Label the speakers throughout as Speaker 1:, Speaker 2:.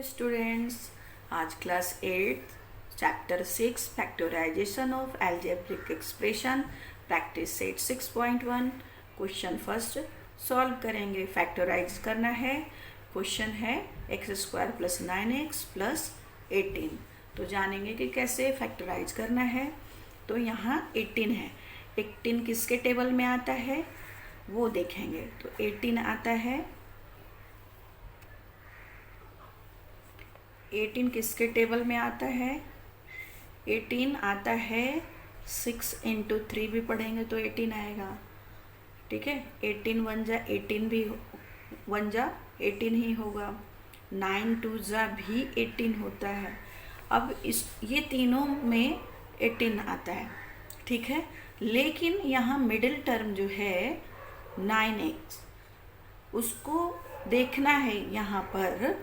Speaker 1: Students, आज class 8 chapter 6 factorisation of algebraic expression practice set 6.1 question first solve करेंगे। Factorise करना है। Question है x² + 9x + 18। तो जानेंगे कि कैसे फैक्टराइज करना है। तो यहाँ 18 है। 18 किसके टेबल में आता है वो देखेंगे। तो 18 आता है, 18 किसके टेबल में आता है। 18 आता है 6 × 3 भी पढ़ेंगे तो 18 आएगा। ठीक है, 18 × 1 = 18 भी 1 × 18 ही होगा। 9 × 2 = भी 18 होता है। अब ये तीनों में 18 आता है। ठीक है, लेकिन यहाँ मिडिल टर्म जो है 9x, उसको देखना है यहाँ पर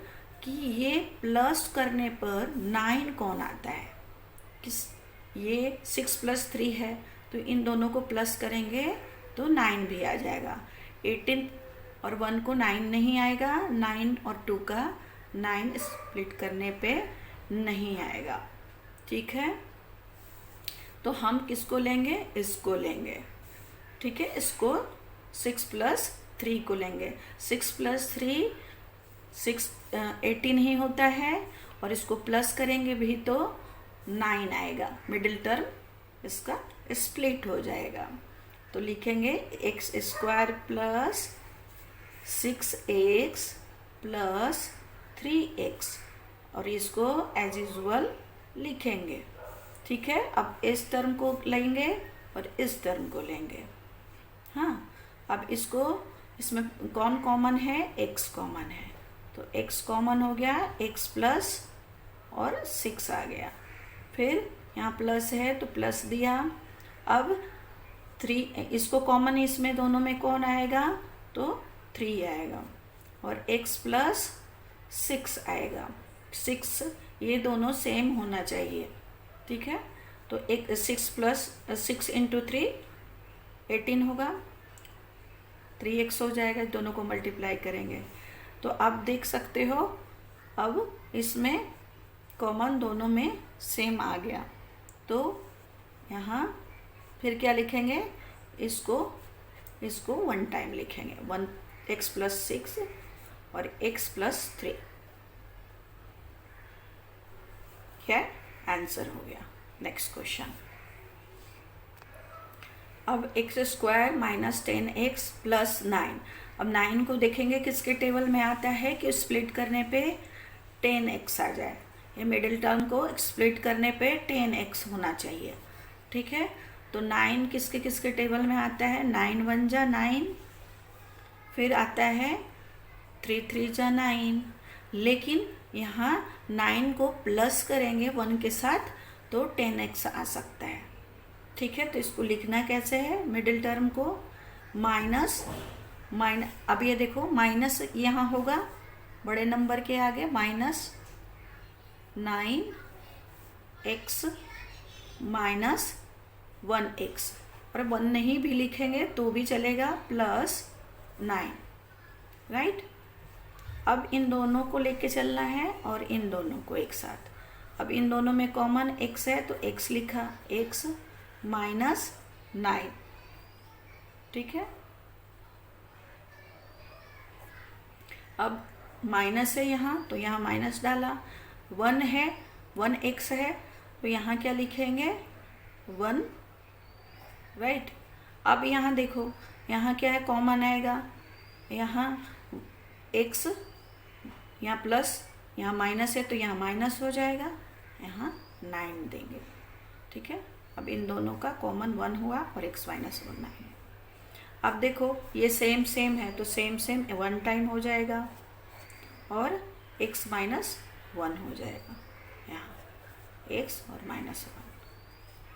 Speaker 1: कि ये प्लस करने पर 9 कौन आता है। ये 6 + 3 है तो इन दोनों को प्लस करेंगे तो 9 भी आ जाएगा। 18 और 1 को 9 नहीं आएगा। 9 और 2 का 9 स्प्लिट करने पे नहीं आएगा। ठीक है, तो हम किसको लेंगे, इसको लेंगे। ठीक है, इसको 6 + 3 को लेंगे। 6 + 3 18 ही होता है और इसको प्लस करेंगे भी तो 9 आएगा। मिडिल टर्म इसका स्प्लिट हो जाएगा। तो लिखेंगे x² + 6x + 3x और इसको एज यूजुअल लिखेंगे। ठीक है, अब इस टर्म को लेंगे और इस टर्म को लेंगे। हाँ, अब इसमें कौन कॉमन है, x कॉमन है तो x कॉमन हो गया, x प्लस और 6 आ गया। फिर यहाँ प्लस है तो प्लस दिया। अब 3 इसको कॉमन, इसमें दोनों में कौन आएगा तो 3 आएगा और x + 6 आएगा। 6 ये दोनों सेम होना चाहिए। ठीक है, तो 6 + 6 × 3 18 होगा। 3x हो जाएगा, दोनों को मल्टीप्लाई करेंगे तो अब देख सकते हो, अब इसमें कॉमन दोनों में सेम आ गया। तो यहाँ फिर क्या लिखेंगे, इसको 1 टाइम लिखेंगे। 1x + 6 और x + 3। क्या आंसर हो गया। Next question. अब x² - 10x + 9। अब 9 को देखेंगे किसके टेबल में आता है कि स्प्लिट करने पे 10x आ जाए। ये मिडिल टर्म को स्प्लिट करने पे 10x होना चाहिए। ठीक है, तो 9 किसके किसके टेबल में आता है। 9 × 1 = 9, फिर आता है 3 × 3 = 9। लेकिन यहाँ 9 को प्लस करेंगे 1 के साथ तो 10x आ सकता है। ठीक है, तो इसको लिखना कैसे है, मिडिल टर्म को माइनस। अब ये देखो माइनस यहाँ होगा बड़े नंबर के आगे, -9x - 1x, और 1 नहीं भी लिखेंगे तो भी चलेगा, +9। राइट, अब इन दोनों को लेके चलना है और इन दोनों को एक साथ। अब इन दोनों में कॉमन x है तो x लिखा, x - 9। ठीक है, अब माइनस है यहाँ तो यहाँ माइनस डाला। 1 है, 1x है तो यहाँ क्या लिखेंगे, 1। राइट, अब यहाँ देखो, यहाँ क्या है, कॉमन आएगा। यहाँ x, यहाँ प्लस, यहाँ माइनस है तो यहाँ माइनस हो जाएगा, यहाँ 9 देंगे। ठीक है, अब इन दोनों का कॉमन 1 हुआ और x - 1 9। अब देखो ये सेम है तो सेम 1 टाइम हो जाएगा और x - 1 हो जाएगा। यहाँ x और -1,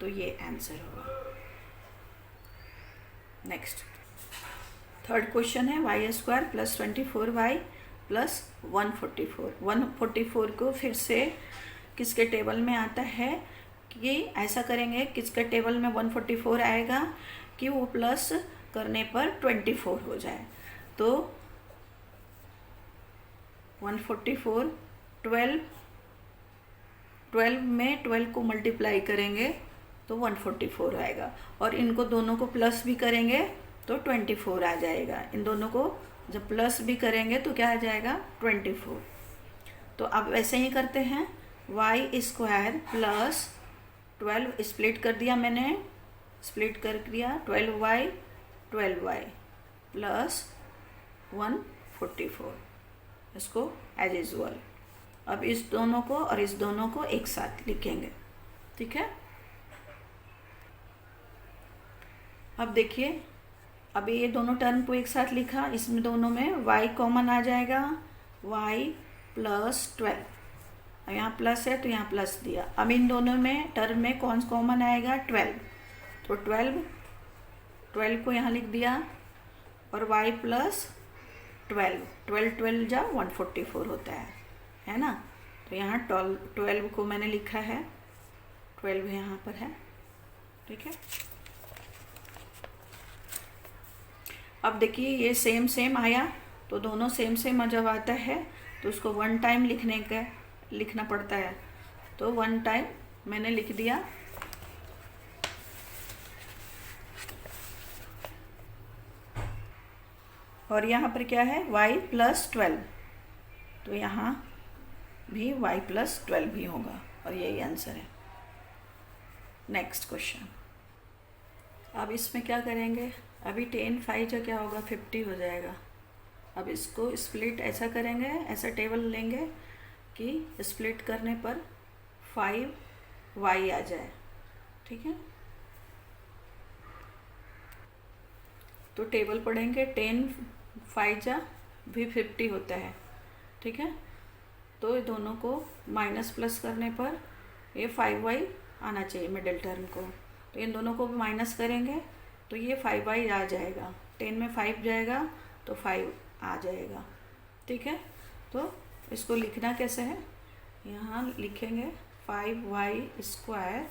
Speaker 1: तो ये आंसर होगा। नेक्स्ट, थर्ड क्वेश्चन है y² + 24y + 144। 144 को फिर से किसके टेबल में आता है कि ऐसा करेंगे, किसके टेबल में 144 आएगा कि वो प्लस करने पर 24 हो जाए। तो 144 12 12 में 12 को मल्टीप्लाई करेंगे तो 144 आएगा, और इनको दोनों को प्लस भी करेंगे तो 24 आ जाएगा। इन दोनों को जब प्लस भी करेंगे तो क्या आ जाएगा 24। तो अब वैसे ही करते हैं, वाई स्क्वायर प्लस 12 स्प्लिट कर दिया मैंने, स्प्लिट कर दिया 12y प्लस 144, इसको एज यूजुअल। अब इस दोनों को और इस दोनों को एक साथ लिखेंगे, ठीक है। अब देखिए, अभी ये दोनों टर्म को एक साथ लिखा, इसमें दोनों में y कॉमन आ जाएगा, y प्लस 12, यहाँ प्लस है तो यहाँ प्लस दिया। अब इन दोनों में टर्म में कौन कॉमन आएगा 12, तो 12 को यहाँ लिख दिया, और y प्लस 12 जा 144 होता है ना। तो यहाँ 12 को मैंने लिखा है, 12 यहाँ पर है, ठीक है। अब देखिए ये सेम सेम आया, तो दोनों सेम सेम जब आता है तो उसको वन टाइम लिखना पड़ता है, तो वन टाइम मैंने लिख दिया। और यहाँ पर क्या है y प्लस 12, तो यहाँ भी y प्लस 12 भी होगा, और यही आंसर है। नेक्स्ट क्वेश्चन, अब इसमें क्या करेंगे, अभी 10 5 जो क्या होगा 50 हो जाएगा। अब इसको स्प्लिट ऐसा करेंगे, ऐसा टेबल लेंगे कि स्प्लिट करने पर 5y आ जाए, ठीक है। तो टेबल पढ़ेंगे, 10 5 जा भी 50 होता है, ठीक है। तो ये दोनों को माइनस प्लस करने पर ये 5y आना चाहिए मिडिल टर्म को, तो इन दोनों को भी माइनस करेंगे तो ये 5y आ जाएगा। 10 में 5 जाएगा तो 5 आ जाएगा, ठीक है। तो इसको लिखना कैसे है, यहाँ लिखेंगे 5y स्क्वायर,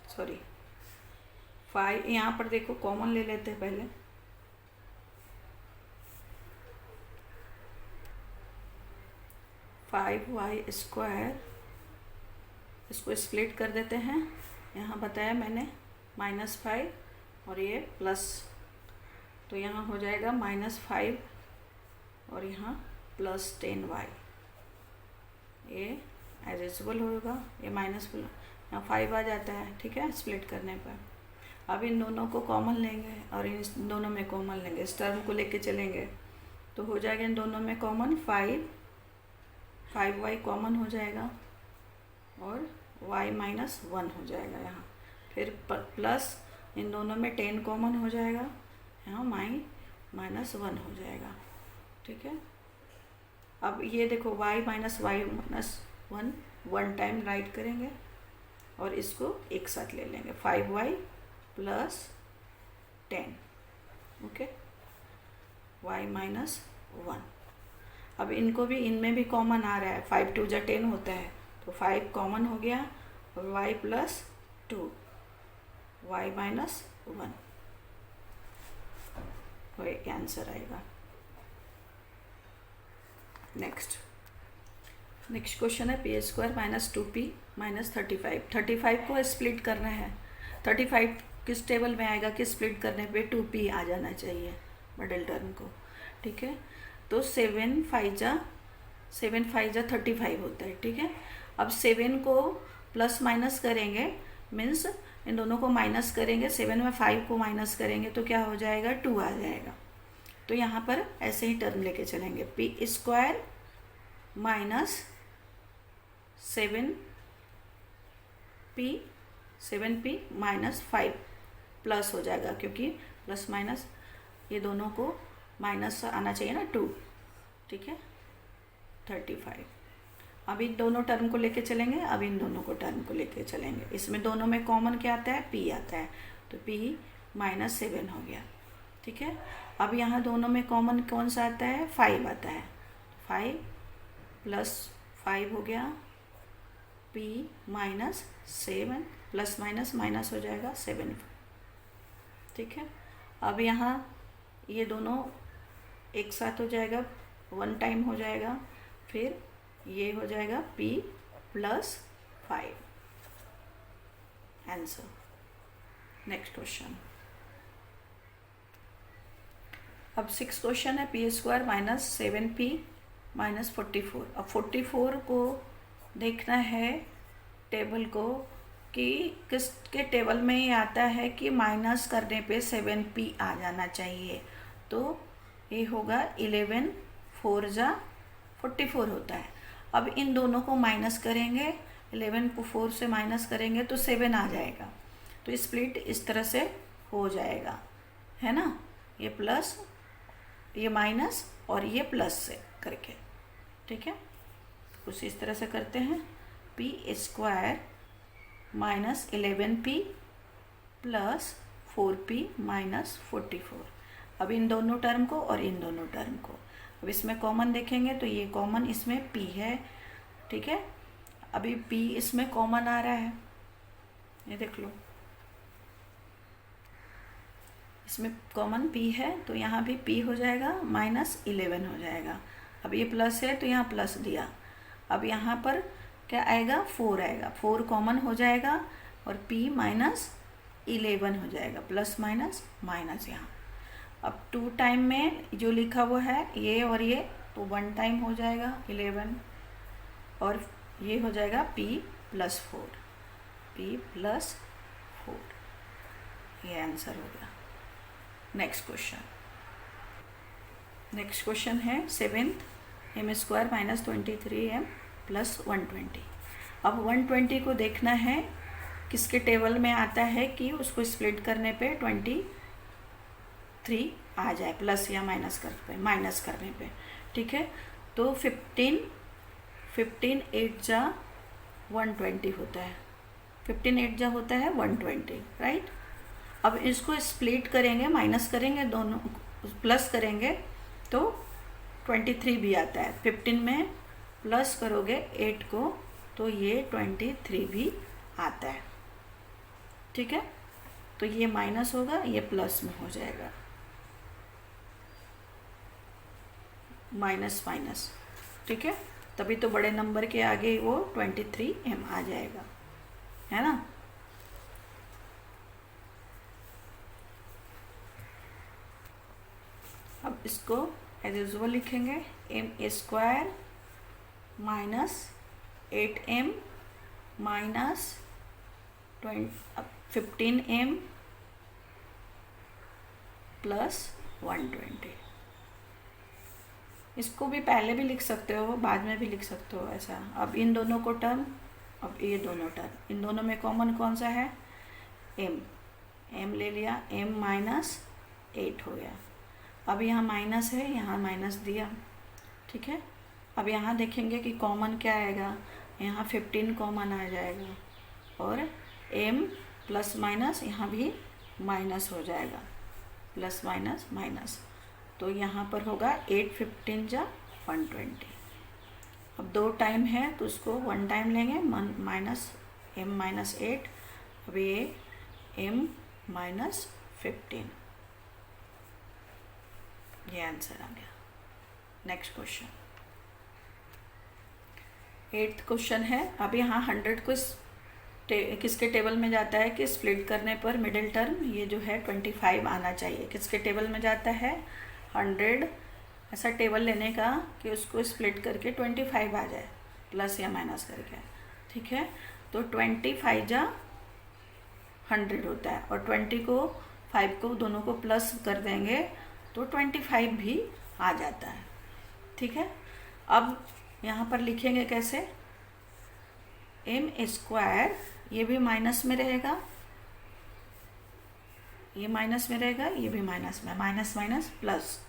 Speaker 1: सॉरी 5, यहाँ पर देखो कॉमन ले लेते हैं पहले, 5y स्क्वायर, इसको स्प्लिट कर देते हैं। यहाँ बताया मैंने -5 और ये प्लस, तो यहाँ हो जाएगा -5 और यहाँ प्लस 10y, ये एज यूजुअल होगा, ये माइनस यहाँ 5 आ जाता है, ठीक है, स्प्लिट करने पर। अब इन दोनों को कॉमन लेंगे और इन दोनों में कॉमन लेंगे, इस टर्म को लेके चलेंगे, तो हो जाएगा इन दोनों में कॉमन 5y कॉमन हो जाएगा और y -1 हो जाएगा यहाँ, फिर प्लस इन दोनों में 10 कॉमन हो जाएगा, यहाँ -1 हो जाएगा, ठीक है। अब ये देखो y -1 वन टाइम राइट करेंगे और इसको एक साथ ले लेंगे, 5y प्लस 10, ओके, y -1। अब इनको भी, इनमें भी कॉमन आ रहा है, 5 2 जा 10 होता है, तो 5 कॉमन हो गया और y प्लस 2, y -1, तो एक आंसर आएगा। नेक्स्ट क्वेश्चन है पी स्क्वायर -2p -35। 35 को स्प्लिट करना है, 35 किस टेबल में आएगा कि स्प्लिट करने पे 2p आ जाना चाहिए मिडिल टर्म को, ठीक है। तो 7 5 जा 35 होता है, ठीक है। अब 7 को प्लस माइनस करेंगे, मीन्स इन दोनों को माइनस करेंगे, 7 में 5 को माइनस करेंगे तो क्या हो जाएगा 2 आ जाएगा। तो यहाँ पर ऐसे ही टर्म लेके चलेंगे, पी स्क्वायर -7p -5 प्लस हो जाएगा, क्योंकि प्लस माइनस ये दोनों को माइनस आना चाहिए ना 2, ठीक है, 35। अब इन दोनों टर्म को लेके चलेंगे, अब इन दोनों को टर्म को लेके चलेंगे, इसमें दोनों में कॉमन क्या आता है p आता है, तो p -7 हो गया, ठीक है। अब यहाँ दोनों में कॉमन कौन सा आता है 5 आता है, 5 प्लस 5 हो गया, p -7 प्लस माइनस हो जाएगा 7, ठीक है। अब यहाँ ये दोनों एक साथ हो जाएगा, 1 टाइम हो जाएगा, फिर ये हो जाएगा p + 5 आंसर। Next question. अब 6 क्वेश्चन है p² - 7p - 44। अब 44 को देखना है टेबल को कि किसके टेबल में ये आता है कि माइनस करने पे 7p आ जाना चाहिए। तो ये होगा 11 4 जा 44 होता है। अब इन दोनों को माइनस करेंगे, 11 को 4 से माइनस करेंगे तो 7 आ जाएगा। तो स्प्लिट इस तरह से हो जाएगा, है ना, ये प्लस, ये माइनस और ये प्लस से करके, ठीक है। कुछ इस तरह से करते हैं, p² - 11p + 4p - 44। अब इन दोनों टर्म को और इन दोनों टर्म को, अब इसमें कॉमन देखेंगे तो ये कॉमन इसमें p है, ठीक है। अभी p इसमें कॉमन आ रहा है, ये देख लो, इसमें कॉमन p है तो यहाँ भी p हो जाएगा, -11 हो जाएगा। अब ये प्लस है तो यहाँ प्लस दिया। अब यहाँ पर क्या आएगा, 4 आएगा, 4 कॉमन हो जाएगा और p -11 हो जाएगा, प्लस माइनस माइनस यहाँ। अब 2 टाइम में जो लिखा हुआ है ये और ये, तो 1 टाइम हो जाएगा 11 और ये हो जाएगा p + 4, p + 4, ये आंसर हो गया। नेक्स्ट क्वेश्चन है 7th m² - 23m + 120। अब 120 को देखना है किसके टेबल में आता है कि उसको स्प्लिट करने पे 23 आ जाए, प्लस या माइनस करने पे, ठीक है। तो 15 8 जा 120 होता है, 15 8 जा होता है 120, राइट। अब इसको स्प्लिट करेंगे, माइनस करेंगे, दोनों प्लस करेंगे तो 23 भी आता है। 15 में प्लस करोगे 8 को तो ये 23 भी आता है, ठीक है। तो ये माइनस होगा, ये प्लस में हो जाएगा, माइनस माइनस, ठीक है। तभी तो बड़े नंबर के आगे वो 23m आ जाएगा, है ना। अब इसको एज यूजुअल लिखेंगे, m² - 8m - 15m + 120। इसको भी पहले भी लिख सकते हो, बाद में भी लिख सकते हो, ऐसा। अब इन दोनों को टर्म, अब ये दोनों टर्म, इन दोनों में कॉमन कौन सा है, m ले लिया, m - 8 हो गया। अब यहाँ माइनस है, यहाँ माइनस दिया, ठीक है। अब यहाँ देखेंगे कि कॉमन क्या आएगा, यहाँ 15 कॉमन आ जाएगा और m प्लस माइनस यहाँ भी माइनस हो जाएगा, प्लस माइनस माइनस, तो यहाँ पर होगा 8 15 जा 120। अब 2 टाइम है तो उसको 1 टाइम लेंगे, -m - 8, अब ये m - 15, ये आंसर आ गया। नेक्स्ट क्वेश्चन 8th क्वेश्चन है। अब यहाँ 100 को किसके टेबल में जाता है कि स्प्लिट करने पर मिडिल टर्म ये जो है 25 आना चाहिए। किसके टेबल में जाता है, 100 ऐसा टेबल लेने का कि उसको स्प्लिट करके 25 आ जाए, प्लस या माइनस करके, ठीक है। तो 25 जा 100 होता है और 20 को 5 को दोनों को प्लस कर देंगे तो 25 भी आ जाता है, ठीक है। अब यहाँ पर लिखेंगे कैसे, m², ये भी माइनस में रहेगा, ये माइनस में रहेगा, ये भी माइनस में, माइनस माइनस प्लस,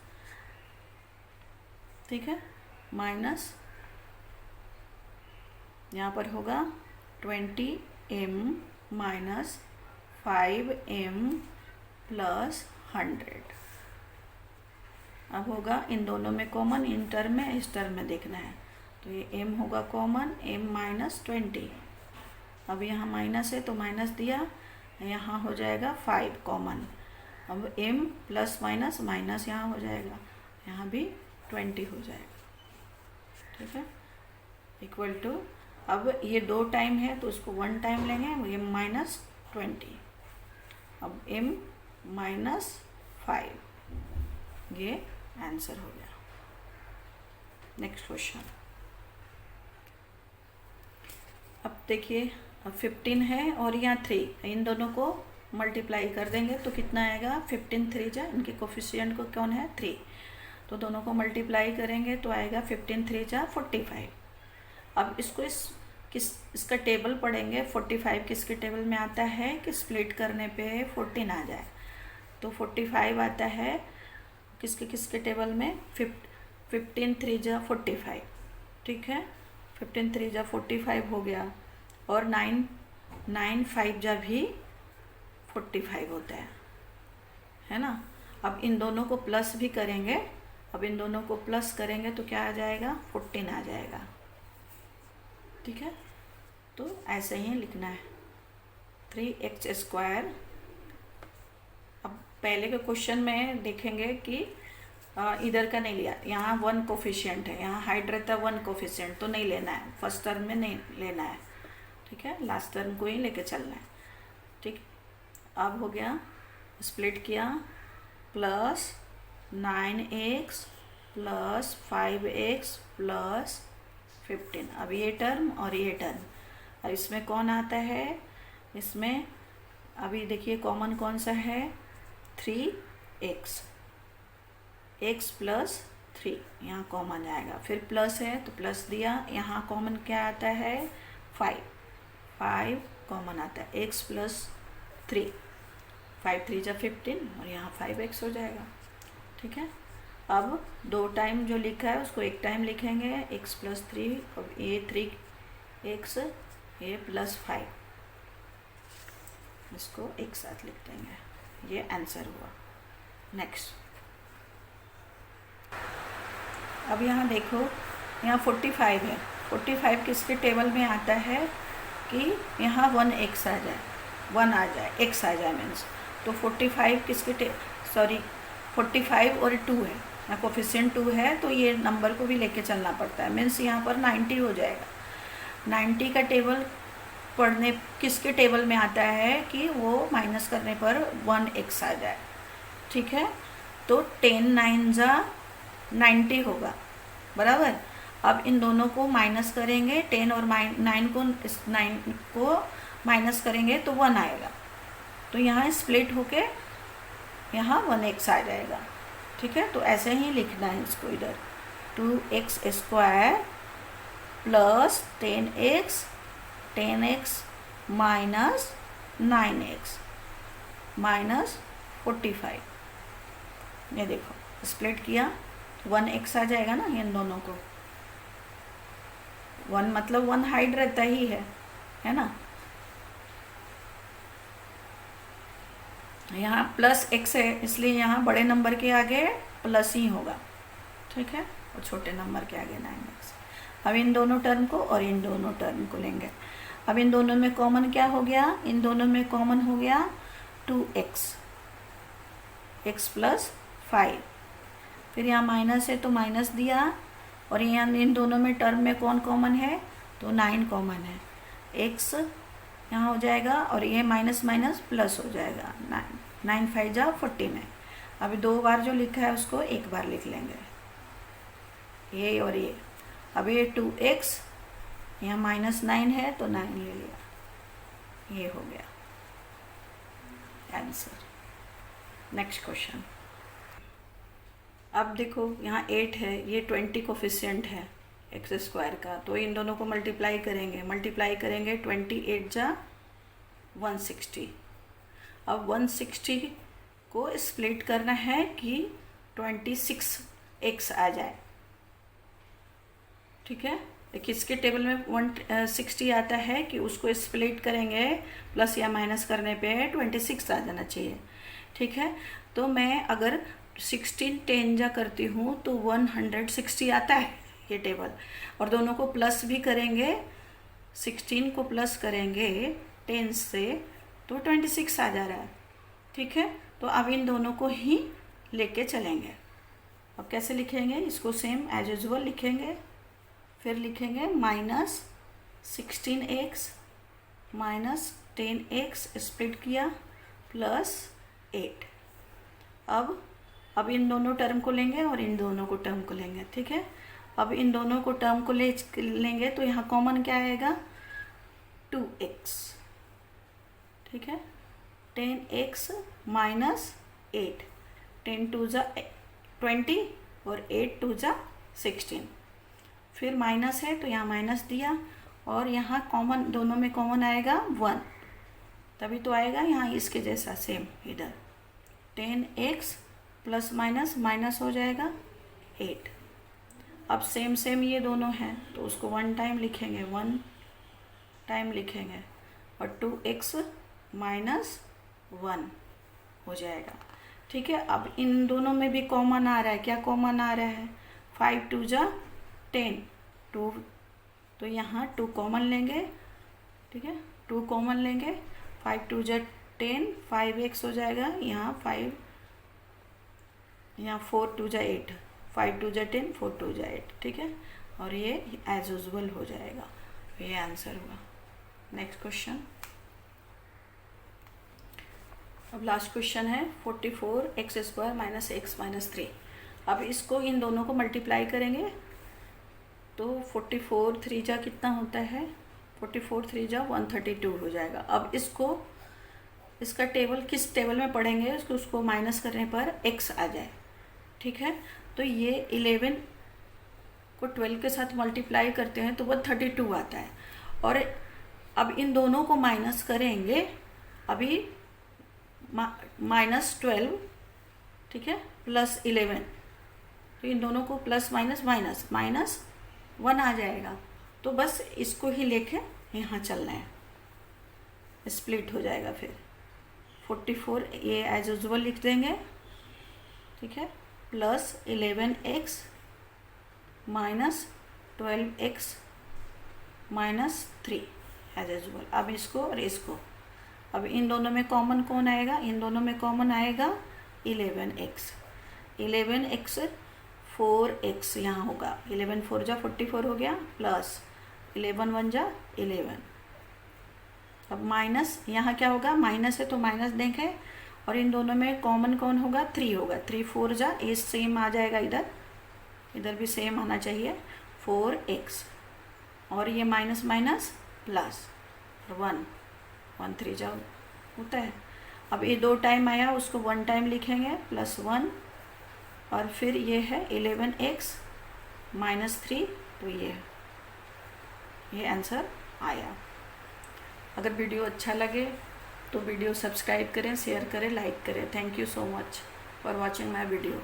Speaker 1: ठीक है, माइनस, यहाँ पर होगा 20m - 5m + 100। अब होगा इन दोनों में कॉमन, इन टर्म में, इस टर्म में देखना है, तो ये m होगा कॉमन, m - 20। अब यहाँ माइनस है तो माइनस दिया, यहाँ हो जाएगा 5 कॉमन। अब m प्लस माइनस माइनस यहाँ हो जाएगा, यहाँ भी 20 हो जाएगा, ठीक है, इक्वल टू, अब ये 2 टाइम है तो उसको 1 टाइम लेंगे, m माइनस 20, अब m माइनस 5, ये आंसर हो गया। नेक्स्ट क्वेश्चन, अब देखिए, अब 15 है और यहाँ 3, इन दोनों को मल्टीप्लाई कर देंगे तो कितना आएगा, 15 3 जा, इनके कोफिशिएंट को कौन है 3, तो दोनों को मल्टीप्लाई करेंगे तो आएगा 15 3 जा 45। अब इसको इसका टेबल पढ़ेंगे, 45 किसके टेबल में आता है कि स्प्लिट करने पे 14 आ जाए, तो 45 आता है किसके टेबल में, 15 3 जा 45, ठीक है, 15 3 जा 45 हो गया, और 9 5 जा भी 45 होता है ना। अब इन दोनों को प्लस भी करेंगे, अब इन दोनों को प्लस करेंगे तो क्या आ जाएगा, 14 आ जाएगा, ठीक है, तो ऐसे ही लिखना है 3x²। अब पहले के क्वेश्चन में देखेंगे कि इधर का नहीं लिया, यहाँ 1 कोफिशिएंट है, यहाँ हाइड रहता है 1 कोफिशिएंट, तो नहीं लेना है, फर्स्ट टर्म में नहीं लेना है, ठीक है, लास्ट टर्म को ही लेके चलना है, ठीक। अब हो गया, स्प्लिट किया, plus 9x plus 5x plus 15, अब ये टर्म और ये टर्म, अब इसमें कौन आता है, इसमें अभी देखिए कॉमन कौन सा है, 3x, x प्लस 3 यहाँ कॉमन आएगा, फिर प्लस है तो प्लस दिया, यहाँ कॉमन क्या आता है 5 कॉमन आता है, x प्लस 3, 5 3 जा 15 और यहाँ 5x हो जाएगा, ठीक है। अब 2 टाइम जो लिखा है उसको 1 टाइम लिखेंगे, x प्लस 3 और ये 3x, ये प्लस 5, इसको एक साथ लिख देंगे, ये आंसर हुआ। नेक्स्ट, अब यहाँ देखो, यहाँ 45 है, 45 किसके टेबल में आता है कि यहाँ 1x आ जाए, 1 आ जाए, x आ जाए मीन्स, तो 45 किसके 45 और 2 है, यहाँ कोफिशिएंट 2 है, तो ये नंबर को भी लेके चलना पड़ता है, मीन्स यहाँ पर 90 हो जाएगा। 90 का टेबल पढ़ने किसके टेबल में आता है कि वो माइनस करने पर 1x आ जाए, ठीक है, तो 10 9 जा 90 होगा, बराबर। अब इन दोनों को माइनस करेंगे, 10 और 9 को माइनस करेंगे तो 1 आएगा, तो यहाँ स्प्लिट होके यहाँ 1x आ जाएगा, ठीक है, तो ऐसे ही लिखना है इसको इधर, 2x² plus 10x minus 9x minus 45, ये देखो स्प्लिट किया, 1x आ जाएगा ना इन दोनों को, 1 मतलब 1 हाइड रहता ही है ना, यहाँ प्लस x है इसलिए यहाँ बड़े नंबर के आगे प्लस ही होगा, ठीक है, और छोटे नंबर के आगे 9x। अब इन दोनों टर्म को और इन दोनों टर्म को लेंगे, अब इन दोनों में कॉमन क्या हो गया, इन दोनों में कॉमन हो गया 2x, x प्लस 5, फिर यहाँ माइनस है तो माइनस दिया, और यहाँ इन दोनों में टर्म में कौन कॉमन है, तो 9 कॉमन है, x यहाँ हो जाएगा, और ये माइनस माइनस प्लस हो जाएगा, 9 5 जा 14 है। अभी 2 बार जो लिखा है उसको 1 बार लिख लेंगे, ये और ये। अब ये 2x, यहाँ -9 है तो 9 ले लिया, ये हो गया आंसर। नेक्स्ट क्वेश्चन, अब देखो यहाँ 8 है, ये 20 कोफिशिएंट है x² का, तो इन दोनों को मल्टीप्लाई करेंगे 28 जा 160। अब 160 को स्प्लिट करना है कि 26x आ जाए, ठीक है, किसके टेबल में 160 आता है कि उसको स्प्लिट करेंगे, प्लस या माइनस करने पे 26 आ जाना चाहिए, ठीक है। तो मैं अगर 16 10 जा करती हूँ तो 160 आता है ये टेबल, और दोनों को प्लस भी करेंगे, 16 को प्लस करेंगे 10 से तो 26 आ जा रहा है, ठीक है। तो अब इन दोनों को ही लेके चलेंगे, अब कैसे लिखेंगे इसको, सेम एज यूजुअल लिखेंगे। फिर लिखेंगे -16x -10x स्प्लिट किया +8। अब इन दोनों टर्म को लेंगे और इन दोनों को टर्म को लेंगे, ठीक है। अब इन दोनों को टर्म को लेंगे तो यहाँ कॉमन क्या आएगा, 2x, ठीक है। 10x -8, 10 2 जा 20 और 8 2 जा 16। फिर माइनस है तो यहाँ माइनस दिया, और यहाँ कॉमन, दोनों में कॉमन आएगा 1, तभी तो आएगा यहाँ इसके जैसा सेम इधर। 10x प्लस माइनस माइनस हो जाएगा 8। अब सेम ये दोनों हैं तो उसको 1 टाइम लिखेंगे, 1 टाइम लिखेंगे, और 2x -1 हो जाएगा, ठीक है। अब इन दोनों में भी कॉमन आ रहा है, क्या कॉमन आ रहा है, 5 2 जा 10, 2, तो यहाँ 2 कॉमन लेंगे, ठीक है, 2 कॉमन लेंगे, 5 2 जा 10, 5x हो जाएगा, यहाँ 5, यहाँ 4 2 जा 8, 5 2 जा 10, 4 2 जा 8, ठीक है। और ये एज यूजुअल हो जाएगा, ये आंसर हुआ। नेक्स्ट क्वेश्चन, अब लास्ट क्वेश्चन है 44x² - x - 3। अब इसको इन दोनों को मल्टीप्लाई करेंगे तो 44 3 जा कितना होता है, 44 3 जा 132 हो जाएगा। अब इसका टेबल किस टेबल में पढ़ेंगे, उसको माइनस करने पर x आ जाए, ठीक है। तो ये 11 को 12 के साथ मल्टीप्लाई करते हैं तो 132 आता है। और अब इन दोनों को माइनस करेंगे, अभी -12, ठीक है, +11, तो इन दोनों को प्लस माइनस माइनस -1 आ जाएगा। तो बस इसको ही लेके यहाँ चलना है, स्प्लिट हो जाएगा। फिर 44 ये एज यूजुअल लिख देंगे, ठीक है, +11x -12x -3 एज यूजुअल। अब इसको और इसको, अब इन दोनों में कॉमन कौन आएगा, इन दोनों में कॉमन आएगा 11x, 11x 4x यहाँ होगा, 11 4 जा 44 हो गया, प्लस 11 1 जा 11। अब माइनस, यहाँ क्या होगा, माइनस है तो माइनस देंगे, और इन दोनों में कॉमन कौन होगा, 3 होगा, 3 4 जा, ये सेम आ जाएगा, इधर भी सेम आना चाहिए, 4x, और ये माइनस माइनस प्लस 1 1 3 जा होता है। अब ये 2 टाइम आया, उसको 1 टाइम लिखेंगे, +1, और फिर ये है 11x -3, तो ये आंसर आया। अगर वीडियो अच्छा लगे तो वीडियो सब्सक्राइब करें, शेयर करें, लाइक करें। Thank you so much for watching my video.